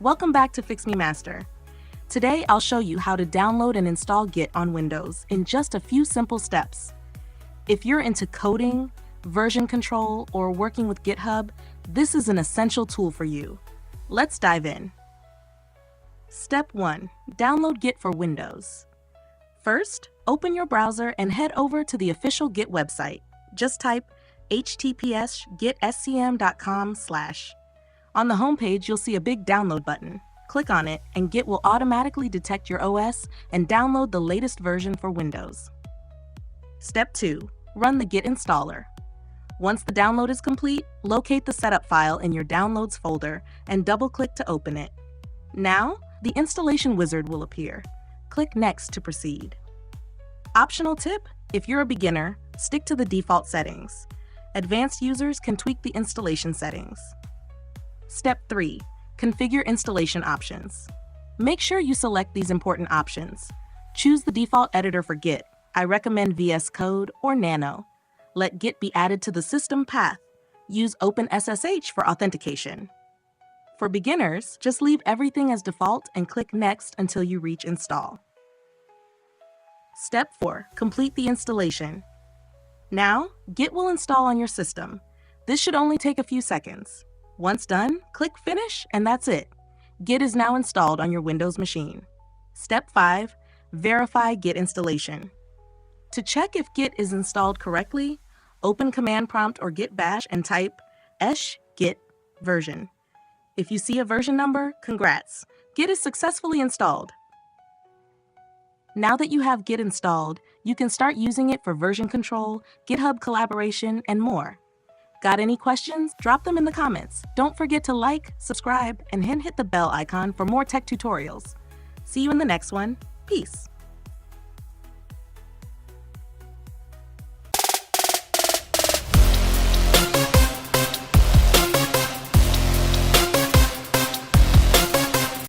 Welcome back to Fix Me Master. Today I'll show you how to download and install Git on Windows in just a few simple steps. If you're into coding, version control, or working with GitHub, this is an essential tool for you. Let's dive in. Step 1. Download Git for Windows. First, open your browser and head over to the official Git website. Just type https://gitscm.com/. On the homepage, you'll see a big download button. Click on it, and Git will automatically detect your OS and download the latest version for Windows. Step 2. Run the Git installer. Once the download is complete, locate the setup file in your Downloads folder and double-click to open it. Now, the installation wizard will appear. Click Next to proceed. Optional tip: if you're a beginner, stick to the default settings. Advanced users can tweak the installation settings. Step 3. Configure installation options. Make sure you select these important options. Choose the default editor for Git. I recommend VS Code or Nano. Let Git be added to the system path. Use OpenSSH for authentication. For beginners, just leave everything as default and click Next until you reach Install. Step 4. Complete the installation. Now, Git will install on your system. This should only take a few seconds. Once done, click Finish, and that's it. Git is now installed on your Windows machine. Step 5. Verify Git installation. To check if Git is installed correctly, open Command Prompt or Git Bash and type sh-git version. If you see a version number, congrats! Git is successfully installed. Now that you have Git installed, you can start using it for version control, GitHub collaboration, and more. Got any questions? Drop them in the comments. Don't forget to like, subscribe, and hit the bell icon for more tech tutorials. See you in the next one. Peace.